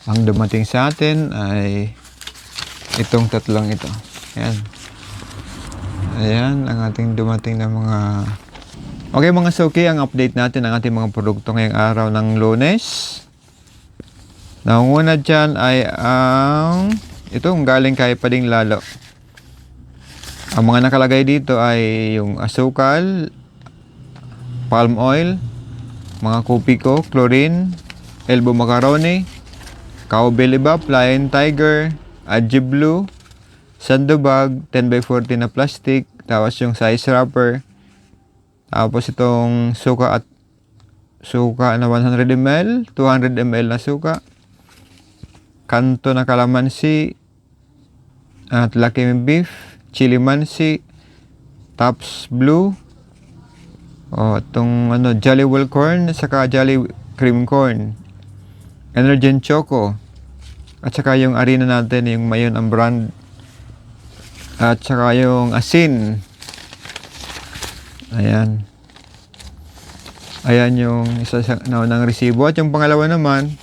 Ang dumating sa atin ay itong tatlong ito. Ayan. Ayan ang ating dumating na mga... Okay mga suki, ang update natin ang ating mga produkto ngayong araw ng Lunes. Nangunguna dyan ay ang... itong galing kay Pading Lalo. Ang mga nakalagay dito ay yung asukal, palm oil, mga kupiko, chlorine, elbow macaroni, cow belly bop, lion tiger, Adji Blue, sandubag, 10x40 na plastic, tapos yung size wrapper, tapos itong suka na 100 ml, 200 ml na suka, kanto na kalamansi, at Lucky Beef, chili mansi, Tops Blue, itong Jolly Well Corn, saka Jolly Cream Corn, Energen Choco, at saka yung harina natin, yung mayon ang brand, at saka yung asin. Ayan. Ayan yung isa sa naunang resibo. At yung pangalawa naman,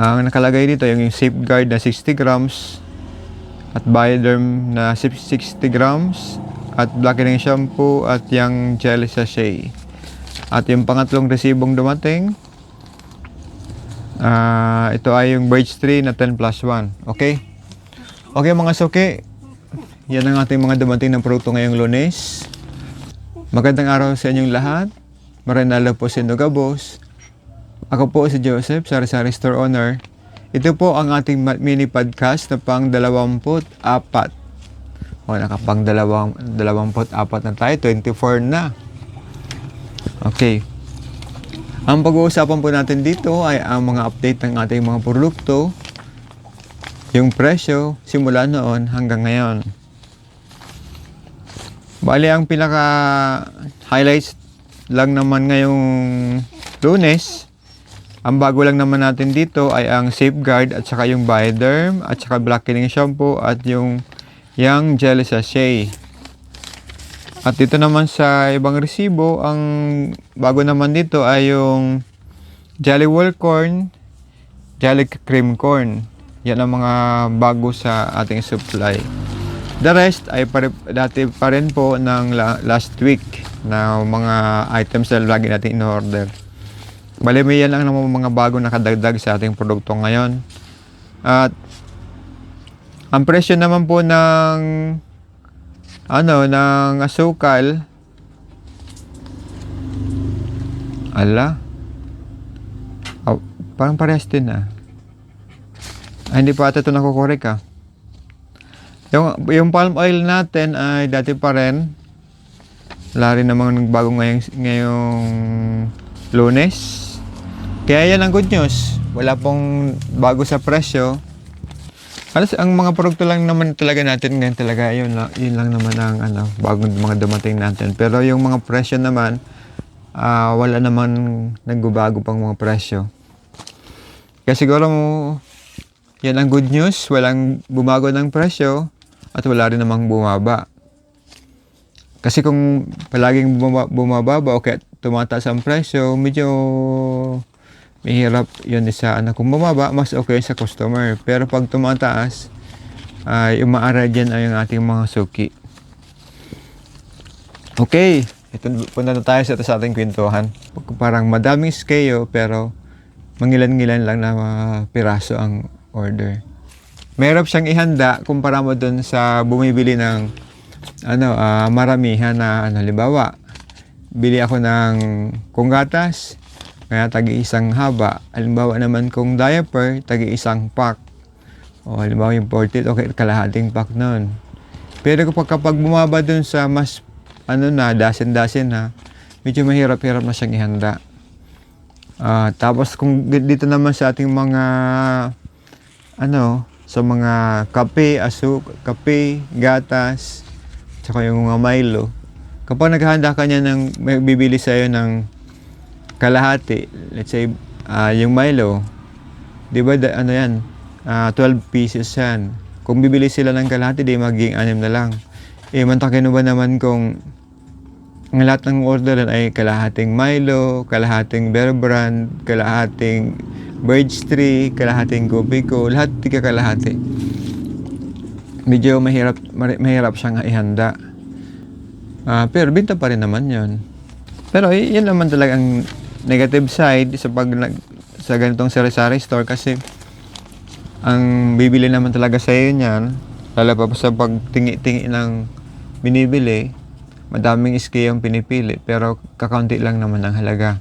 ang nakalagay dito yung Safeguard na 60 grams at Bioderm na 60 grams at blackening shampoo at yung gel sachet. At yung pangatlong resibong dumating, ito ay yung Birch Tree na 10+1. Okay? Okay mga suki, yan ang ating mga dumating ng produkto ngayong Lunes. Magandang araw sa inyong lahat. Maranalo po si Nogabos. Ako po si Joseph, Sari-Sari Store Owner. Ito po ang ating mini podcast na pang 24. Nakapang 24 na tayo, 24 na. Okay. Ang pag-uusapan po natin dito ay ang mga update ng ating mga produkto, yung presyo simula noon hanggang ngayon. Bali, ang pinaka-highlights lang naman ngayong Lunes, ang bago lang naman natin dito ay ang Safeguard at saka yung Bioderm at saka blackening shampoo at yung Young Jelly Sachet. At dito naman sa ibang resibo, ang bago naman dito ay yung Jolly Well Corn, Jolly Cream Corn. Yan ang mga bago sa ating supply. The rest ay dati pa rin po ng last week na mga items na lagi natin in-order. Bali, may yan lang naman mga bago nakadagdag sa ating produkto ngayon. At ang presyo naman po ng ng asukal, parang parehas din hindi pa ata ito nakukorek Yung palm oil natin ay dati pa rin. Wala rin namang nagbago ngayong Lunes. Kaya yan ang good news. Wala pong bago sa presyo. Ang mga produkto lang naman talaga natin ngayon talaga, yun lang naman ang bagong mga dumating natin. Pero yung mga presyo naman, wala naman nagbabago pang mga presyo. Kaya siguro yan ang good news, walang bumago ng presyo at wala rin namang bumaba. Kasi kung palaging bumababa o kaya tumataas ang presyo, medyo mahirap yun kung bumaba, mas okay sa customer. Pero pag tumataas, yung maara dyan ay yung ating mga suki. Okay, ito, punta na tayo sa ating kwentuhan. Parang madaming SKU pero mangilan-ngilan lang na piraso ang order. Mahirap siyang ihanda kumpara mo dun sa bumibili ng maramihan na halimbawa, bili ako ng gatas, kaya tagi-isang haba. Halimbawa naman kung diaper, tagi-isang pack. O halimbawa yung 40, okay, kalahating pack nun. Pero kapag bumaba dun sa mas, dasin-dasin medyo mahirap-hirap na siyang ihanda. Tapos kung dito naman sa ating mga, sa mga kape, gatas, tsaka yung mga Milo. Kapag naghahanda ka niya may bibili sa'yo ng kalahati, let's say, yung Milo, di ba, 12 pieces yan. Kung bibili sila ng kalahati, di magiging 6 na lang. Mantakin ba naman kung ang lahat ng orderan ay kalahating Milo, kalahating Bear Brand, kalahating Birch Tree, kalahating Gobico, lahat tika kalahati. Medyo mahirap siyang ihanda. Pero binta pa rin naman yon. Pero yun naman talaga ang negative side sa ganitong sari-sari store, kasi ang bibili naman talaga sa iyo niyan, lalo pa sa pagtingi-tingi ng binibili, madaming SKU ang pinipili, pero kakaunti lang naman ang halaga.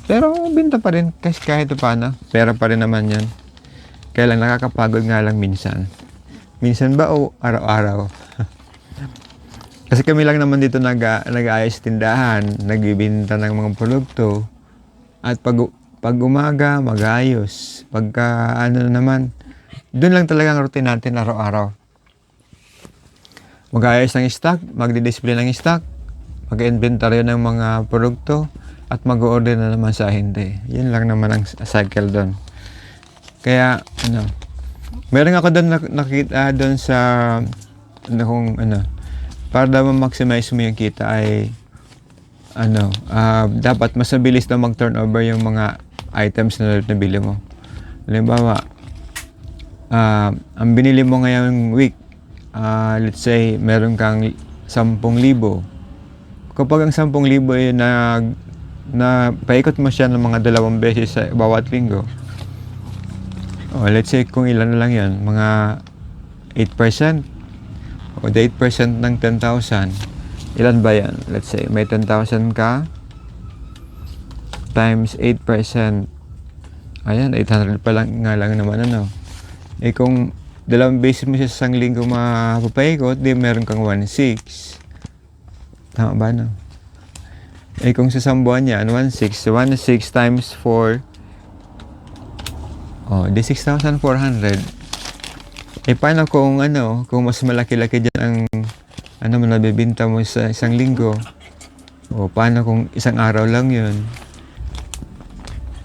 Pero binta pa rin kasi kahit paano, pera pa rin naman yan. Kaya lang nakakapagod nga lang minsan. Minsan ba o araw-araw? Kasi kami lang naman dito nag-aayos tindahan, nagbibinta ng mga produkto. At pag umaga, mag-ayos. Pagka naman, doon lang talaga ang routine natin araw-araw. Mag-ayos ng stock, magdi-display ng stock, mag-inventory ng mga produkto, at mag-order na naman sa hindi. Yun lang naman ang cycle doon. Kaya, meron ako doon nakita doon sa, para daw ma-maximize mo yung kita ay, dapat mas mabilis na mag-turnover yung mga items na nabili mo. Halimbawa, ang binili mo ngayong week, let's say, meron kang 10,000. Kapag ang 10,000 ay na paikot mo siya ng mga 2 beses sa bawat linggo, let's say kung ilan na lang yan, mga 8% o 8% ng 10,000, ilan ba yan? Let's say may 10,000 ka times 8%, ayan, 800 pa lang nga lang naman, kung 2 beses mo siya sa isang linggo mapapaikot, di meron kang 1.6. Tama ba, kung sa isang buwan yan, 1.6 times 4, di 6,400. Paano kung kung mas malaki-laki dyan ang nabibinta mo sa isang linggo? Paano kung isang araw lang yun?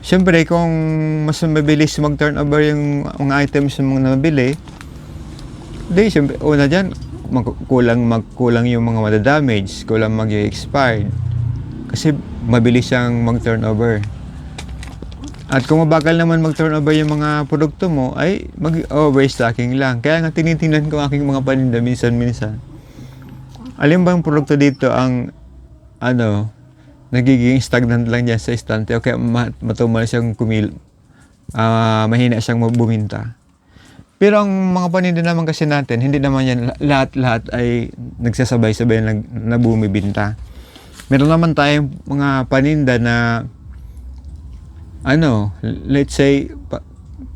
Siyempre, kung mas mabilis mag-turnover yung mga items na mga nabili, di siyempre, una dyan, kulang yung mga madadamage, kulang mag-expired. Kasi mabilis siyang mag-turnover. At kung mabagal naman mag-turnover yung mga produkto mo, ay mag-overstocking lang. Kaya nga tinitingnan ko aking mga paninda minsan-minsan. Alin bang produkto dito ang nagiging stagnant lang dyan sa estante, o kaya matumal siyang mahina siyang buminta. Pero ang mga paninda naman kasi natin, hindi naman yan lahat ay nagsasabay-sabay na bumibinta. Meron naman tayong mga paninda na let's say,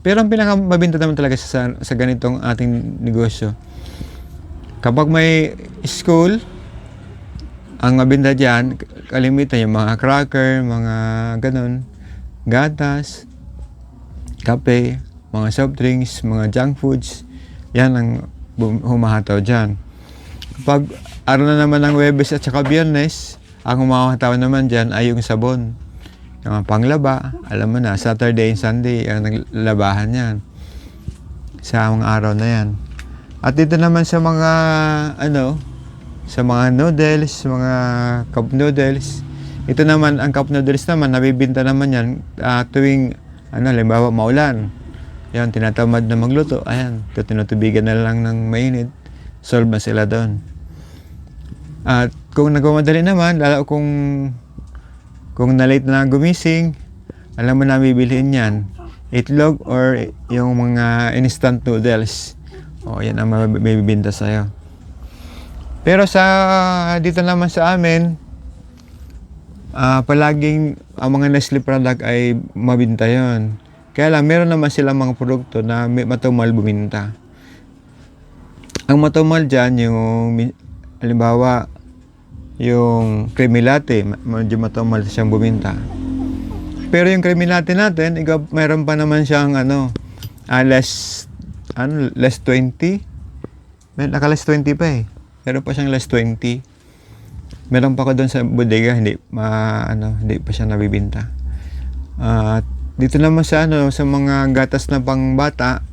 pero ang pinakamabinta naman talaga sa ganitong ating negosyo, kapag may school, ang mabinta dyan, kalimitan yung mga cracker, mga ganon, gatas, kape, mga soft drinks, mga junk foods, yan ang humahataw dyan. Kapag araw na naman ng Huwebes at saka Biyernes, ang humahataw naman dyan ay yung sabon. Yung panglaba, alam mo na, Saturday and Sunday ang naglabahan yan sa mga araw na yan. At dito naman sa mga sa mga noodles, mga cup noodles, ito naman, ang cup noodles naman, nabibinta naman yan tuwing halimbawa maulan, yan, tinatamad na magluto, ayan, tinutubigan na lang ng mainit, solve na sila doon. At kung nagmamadali naman, lalo kung na-late na gumising, alam mo na bibilihin yan, itlog or yung mga instant noodles. Yan ang mabibinta sa'yo. Pero dito naman sa amin, palaging ang mga Nestle product ay mabinta yon. Kaya lang, meron naman silang mga produkto na matumal buminta. Ang matumal dyan, yung halimbawa, yung creamy latte, medyo matumal siyang buminta. Pero yung creamy latte natin, mayroon pa naman siyang less 20. Naka-less 20 pa eh. Meron pa siyang less 20. Meron pa ko doon sa bodega, hindi pa siya nabibinta. Dito naman sa mga gatas na pangbata,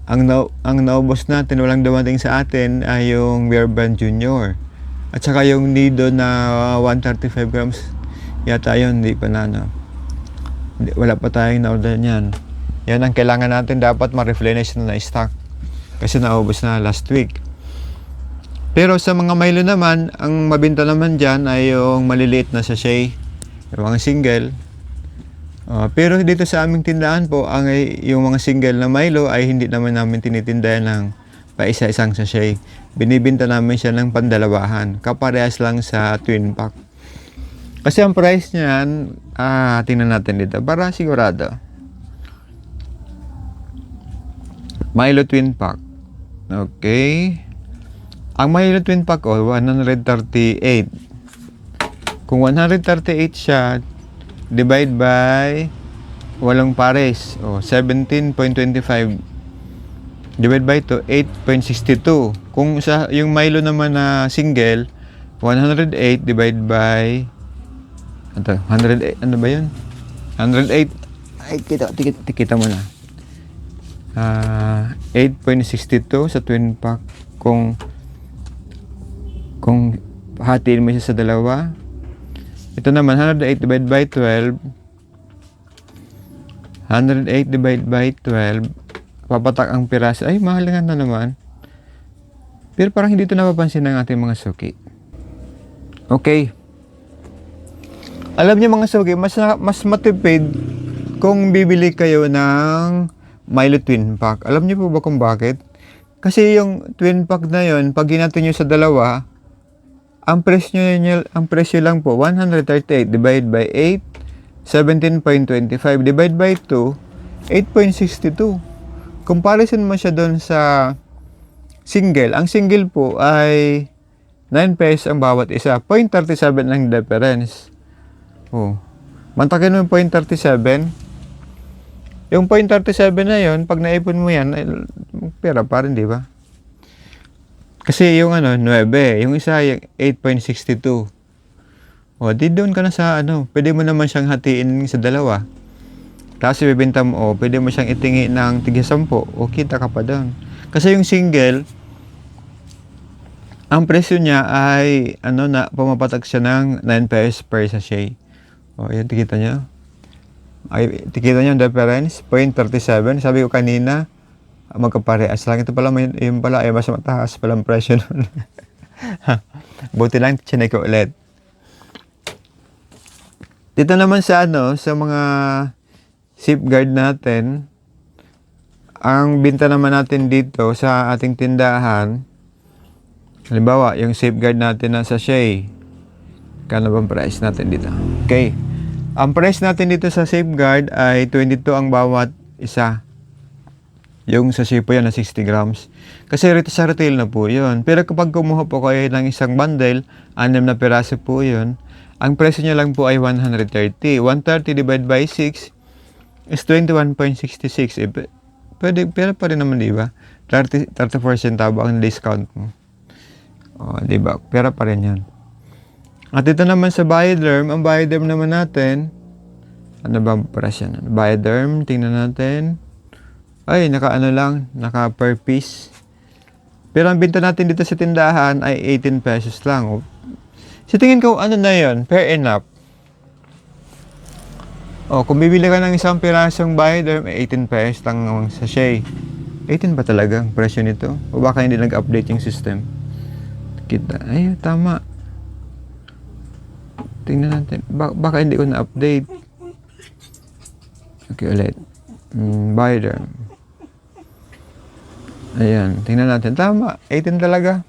ang naubos natin, walang dumating sa atin ay yung Bear Brand Junior. At saka yung nido na 135 grams, yata yun, hindi pa na, no? Wala pa tayong na-order niyan. Yan ang kailangan natin, dapat ma-replenish na stock. Kasi naubos na last week. Pero sa mga Milo naman, ang mabenta naman dyan ay yung maliliit na sachet. Yung mga single. Pero dito sa aming tindahan po, yung mga single na Milo ay hindi naman namin tinitindahan ng paisa-isang sachet. Binibinta namin siya ng pandalawahan. Kaparehas lang sa twin pack. Kasi ang price niyan, tingnan natin dito para sigurado. Milo twin pack. Okay. Ang Milo twin pack 138. Kung 138 siya, divide by walong pares, 17.25. Divide by 8.62. Kung yung Milo naman na single, 108 divide by 108, ano ba yun? 108, ay kita mo na. 8.62 sa twin pack. Kung hatiin mo siya sa dalawa, ito naman 108 divided by 12, 108 divided by 12, papatak ang piraso. Ay, mahal nga na naman. Pero parang hindi ito napapansin ng ating mga suki. Okay. Alam niyo mga suki, mas matipid kung bibili kayo ng Milo twin pack. Alam niyo po ba kung bakit? Kasi yung twin pack na yon, pag ginati nyo sa dalawa, ang presyo lang po 138 divide by 8, 17.25 divide by 2, 8.62. Comparison mo siya doon sa single. Ang single po ay 9 pesos ang bawat isa. 0.37 ang difference. Mantakin mo yung 0.37. Yung 0.37 na yon, pag naipon mo yan, pera pa rin, di ba? Kasi yung 9, yung isa yung 8.62. Di doon ka na sa pwede mo naman siyang hatiin sa dalawa. Tapos ibibenta mo, pwede mo siyang itingi ng tig-10, kita ka pa doon. Kasi yung single, ang presyo niya ay pumapatak siya ng 9 pesos per sachet. Yan, tikita niyo. Ay, tikita niyo ang difference, 0.37. Sabi ko kanina, magkaparehas lang. Ito pala, yung pala ay mas mataas palang presyo nun. Buti lang, chinay ko ulit. Dito naman sa sa mga safeguard natin, ang binta naman natin dito sa ating tindahan, halimbawa, yung safeguard natin na sachet, kano bang price natin dito? Okay. Ang price natin dito sa safeguard ay 22 ang bawat isa. Yung sachet po yan na 60 grams. Kasi sa retail na po yun. Pero kapag kumuha po kayo ng isang bundle, 6 na piraso po yun, ang presyo niya lang po ay 130. 130 divided by 6 is 21.66. Pero pa rin naman, di ba? 30% tabo ang discount mo. Di ba? Pero pa rin yan. At ito naman sa Bioderm, ang Bioderm naman natin, ano ba price yan? Bioderm, tingnan natin. Ay, naka per piece. Pero ang binta natin dito sa tindahan ay 18 pesos lang. So tingin ko, na yun? Fair enough. Kung bibili ka ng isang pirasong Bioderm, 18 pesos lang ang sachet. 18 ba talaga ang presyo nito? O baka hindi nag-update yung system? Kita, ay, tama. Tingnan natin. Baka hindi ko na-update. Okay, ulit. Bioderm. Ayan, tingnan natin. Tama, 18 talaga.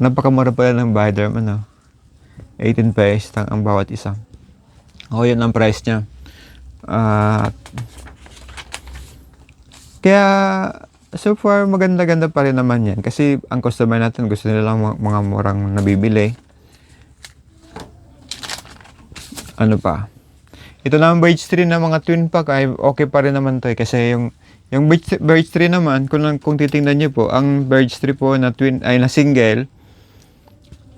Napakamura pala ng Bioderm, 18 pesos ang bawat isa. Yun ang price niya. Kaya, so far, maganda-ganda pa rin naman yan. Kasi ang customer natin, gusto nila lang mga murang nabibili. Ano pa? Ito naman Birch Tree na mga twin pack ay okay pa rin naman to kasi yung Birch Tree naman kung titingnan niyo po ang Birch Tree po na twin ay na single,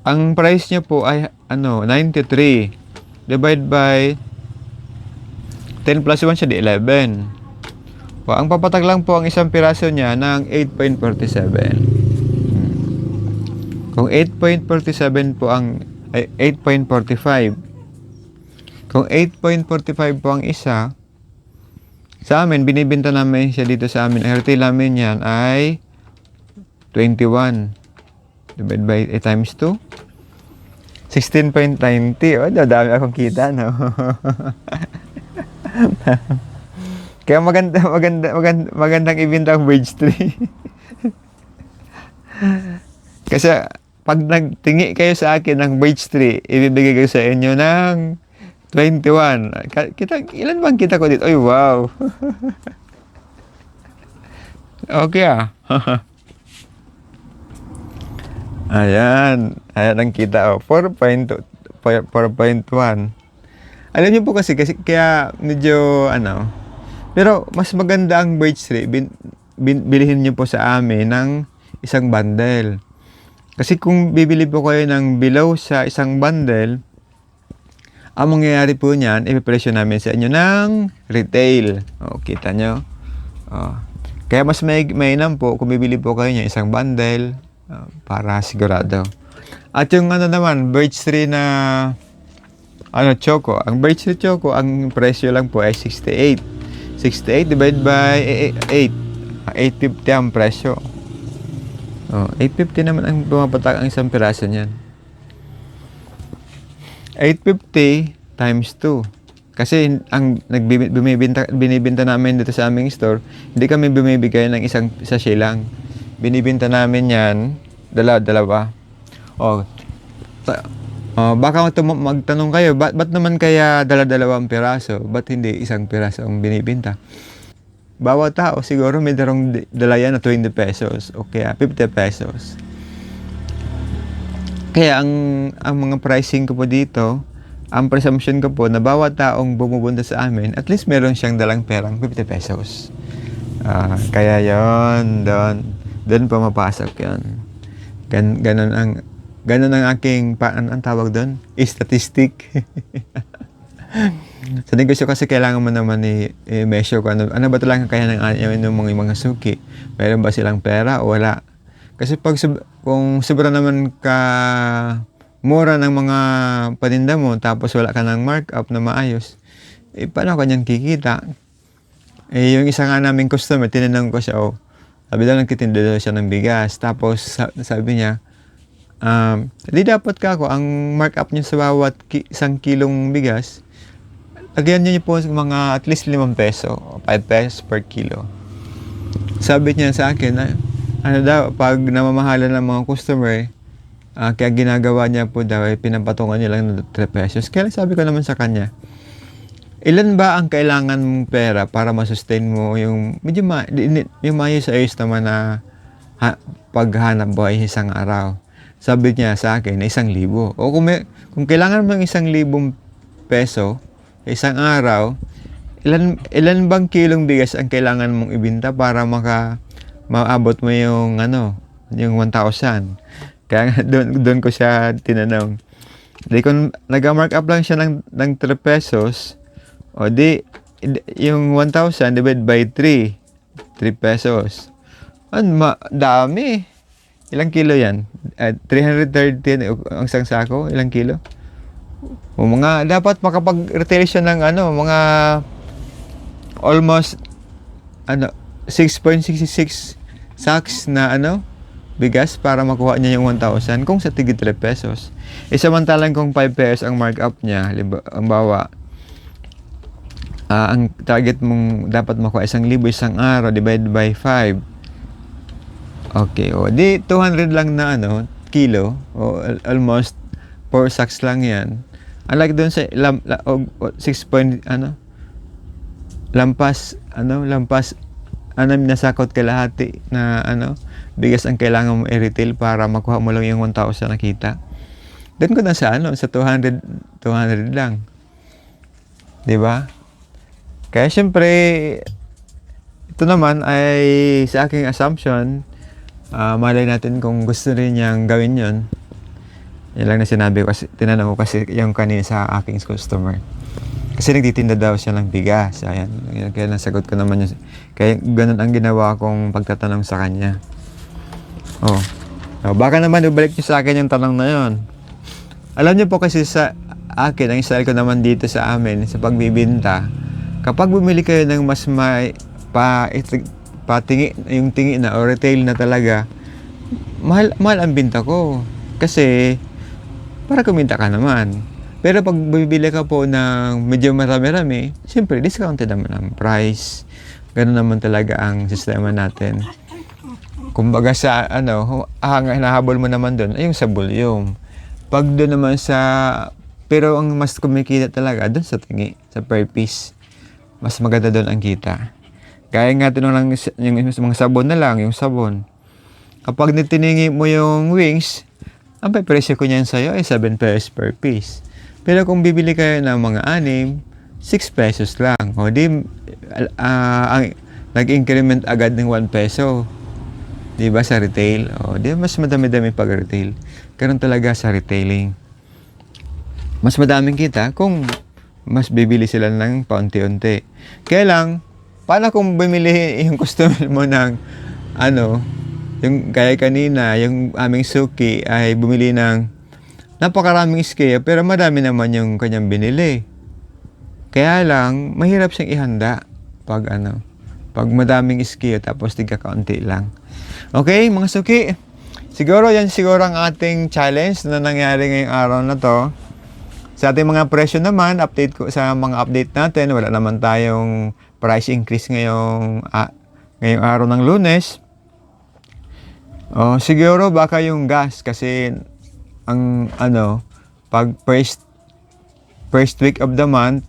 ang price niya po ay 93 divide by 10 plus 1 siya di 11. Ang papatag lang po ang isang piraso niya ng 8.47. Kung 8.47 po ang, ay, 8.45. Kung 8.45 po ang isa, sa amin, binibenta namin siya dito sa amin. Ang retail namin yan ay 21. Divide by times 2. 16.90. O, dami akong kita, no? Kaya magandang ibenta ang Birch Tree. Kasi pag nagtingi kayo sa akin ng Birch Tree, ibibigay ko sa inyo ng 21. Ilan bang kita ko dito? Ay, wow. Okay Ayan ang kita. 4.1. Alam niyo po kasi kaya medyo pero mas maganda ang Birch Tree. Bilihin niyo po sa amin ng isang bundle. Kasi kung bibili po kayo ng below sa isang bundle, ang mangyayari po niyan, ipipresyo namin sa inyo ng retail. O, kita nyo? O. Kaya mas mainam po kung bibili po kayo ng isang bundle para sigurado. At yung naman, Birch Tree na choco. Ang Birch Tree choco, ang presyo lang po ay 68. 68 divided by 8. 850 ang presyo. 850 naman ang pumapatak ang isang piraso niyan. 850 times 2. Kasi ang binibenta namin dito sa aming store, hindi kami bumibigay ng isang sachet lang. Binibenta namin yan, dalawa. Baka magtanong kayo, ba't naman kaya dala-dalawang piraso? Ba't hindi isang piraso ang binibenta? Bawat tao siguro may dala yan na 20 pesos o kaya 50 pesos. Kaya ang mga pricing ko po dito, ang presumption ko po na bawat taong bumubunta sa amin, at least meron siyang dalang perang 50 pesos. Kaya yon doon pumapasok yon. Ganun ang aking, ang tawag doon? Statistic. Sa negosyo kasi kailangan mo naman i-measure kung ano ba talaga kaya ng mga suki. Mayroon ba silang pera o wala? Kasi kung sobra naman ka mura ng mga paninda mo tapos wala ka ng markup na maayos, paano ka niyan kikita? Yung isa nga naming customer, tinanong ko siya, sabi daw nagtitinda daw siya ng bigas. Tapos sabi niya, di dapat ang markup niyo sa bawat isang kilong bigas, lagyan niyo po mga at least 5 peso o 5 pesos per kilo. Sabi niya sa akin, pag namamahalan ng mga customer, kaya ginagawa niya po daw, pinapatungan niya lang ng 3 pesos. Kaya sabi ko naman sa kanya, ilan ba ang kailangan mong pera para masustain mo yung medyo yung maayos naman na paghanap buhay isang araw? Sabi niya sa akin na 1,000. O kung kailangan mo ng 1,000 peso isang araw, ilan bang kilong bigas ang kailangan mong ibenta para maabot mo yung yung 1,000? Kaya doon ko siya tinanong. Di kung nag-markup lang siya ng 3 pesos, o di yung 1,000 divided by 3 pesos. Dami. Ilang kilo yan? 330 ang isang sako? Ilang kilo? O dapat makapag-retail siya ng mga almost 6.66 sacks na bigas para makuha niya yung 1,000 kung sa tigit 3 pesos. Samantalang kung 5 pesos ang markup niya, ang bawa, ang target mong dapat makuha 1,000 isang araw divided by 5. Okay, di 200 lang na kilo, almost 4 sacks lang yan. Unlike doon sa 6 lampas nasakot kalahati na bigas ang kailangan mo i-retail para makuha mo lang yung 1,000 na kita. Doon ko na sa sa 200 lang. 'Di ba? Kaya syempre ito naman ay sa aking assumption, malay natin kung gusto rin niyang gawin 'yon. Yan lang na sinabi ko kasi tinanong ko kasi yung kanina sa aking customer. Kasi nagtitinda daw siya ng bigas. Ayan, kaya nasagot ko naman yun. Kaya ganun ang ginawa kong pagtatanong sa kanya. Baka naman ibalik nyo sa akin yung tanong na yon. Alam nyo po kasi sa akin, ang style ko naman dito sa amin, sa pagbibinta, kapag bumili kayo ng mas may yung tingi na o retail na talaga, mahal ang binta ko. Kasi, para kumita ka naman. Pero pag bibili ka po ng medyo marami-rami, siyempre, discounted naman ang price. Ganun naman talaga ang sistema natin. Kumbaga sa, hinahabol mo naman doon, ay yung sa volume. Pag doon naman sa, pero ang mas kumikita talaga, doon sa tingi, sa per piece. Mas maganda doon ang kita. Kaya nga tinong lang yung mga sabon na lang, yung sabon. Kapag nitiningi mo yung wings, ang presyo ko niyan sa'yo ay 7 pesos per piece. Pero kung bibili kayo ng mga 6 pesos lang. O di, nag-increment agad ng 1 peso. Di ba sa retail? O di, mas madami-dami pag retail. Ganun talaga sa retailing. Mas madaming kita kung mas bibili sila ng paunti-unti. Kaya lang, paano kung bumili yung customer mo ng yung kaya kanina, yung aming suki ay bumili ng napakaraming scale pero madami naman yung kanyang binili. Kaya lang, mahirap siyang ihanda pag madaming scale tapos tigka-kaunti lang. Okay, mga suki, siguro ang ating challenge na nangyari ngayong araw na to. Sa ating mga presyo naman, update ko sa mga update natin, wala naman tayong price increase ngayong araw ng Lunes. Siguro baka yung gas kasi ang pag first week of the month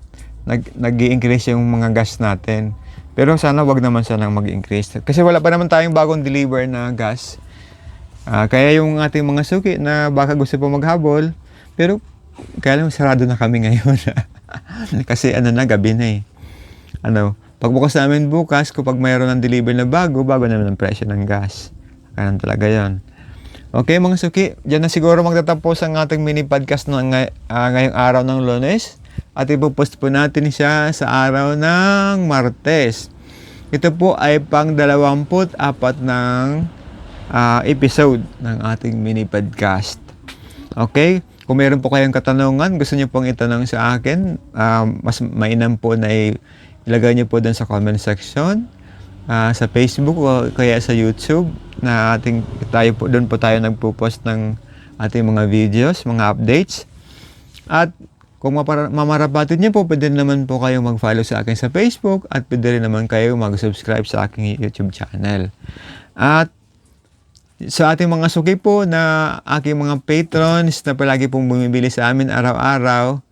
nag-i-increase yung mga gas natin. Pero sana wag naman sanang mag-increase kasi wala pa naman tayong bagong deliver na gas. Kaya yung ating mga suki na baka gusto pa maghabol, pero kaya lang sarado na kami ngayon. Kasi gabi na eh. Pagbukas namin bukas, kapag mayroon ng deliver na bago naman ang presyo ng gas. Ganun talaga yon. Okay mga suki, dyan na siguro magtatapos ang ating mini podcast ngayong araw ng Lunes. At ipopost po natin siya sa araw ng Martes. Ito po ay pang 24 ng episode ng ating mini podcast. Okay? Kung meron po kayong katanungan, gusto niyo pong itanong sa akin, mas mainam po na ilagay niyo po doon sa comment section. Sa Facebook o kaya sa YouTube na doon po tayo nagpo-post ng ating mga videos, mga updates. At kung mamarapatin niyo po, pwede naman po kayong mag-follow sa akin sa Facebook at pwede rin naman kayo mag-subscribe sa aking YouTube channel. At sa ating mga suki po na aking mga patrons na palagi pong bumibili sa amin araw-araw,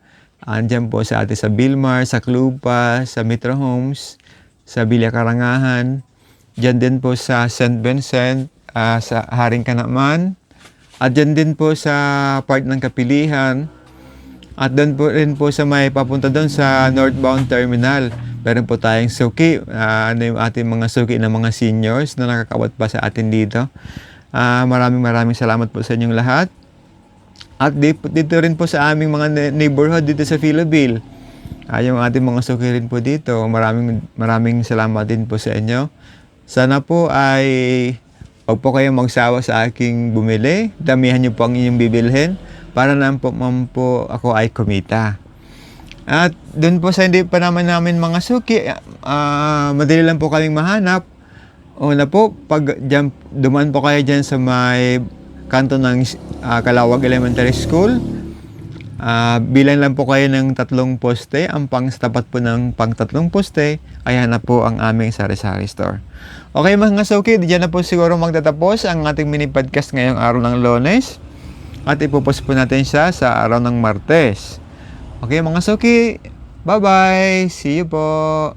andyan po sa Bilmar, sa Clupa, sa Metro Homes, sa Villa Karangahan, dyan din po sa St. Vincent, sa Haring Kanaman, at dyan din po sa part ng Kapilihan, at doon po rin po sa may papunta doon sa northbound terminal. Meron po tayong suki, yung ating mga suki na mga seniors na nakakawat pa sa atin dito. Maraming salamat po sa inyong lahat. At dito rin po sa aming mga neighborhood dito sa Philippine. Yung ating mga suki rin po dito, maraming salamat din po sa inyo. Sana po ay huwag po kayong magsawa sa aking bumili. Damihan niyo po ang inyong bibilhin para naman po ako ay kumita. At doon po sa hindi pa naman namin mga suki, madali lang po kaming mahanap. Una po, pag dumaan po kayo dyan sa may kanto ng Kalawag Elementary School, bilang lang po kayo ng 3 poste. Ang tapat po ng 3 poste, ayan na po ang aming sari-sari store. Okay mga suki, diyan na po siguro magtatapos ang ating mini podcast ngayong araw ng Lunes. At ipopost po natin siya sa araw ng Martes. Okay mga suki, bye-bye! See you po!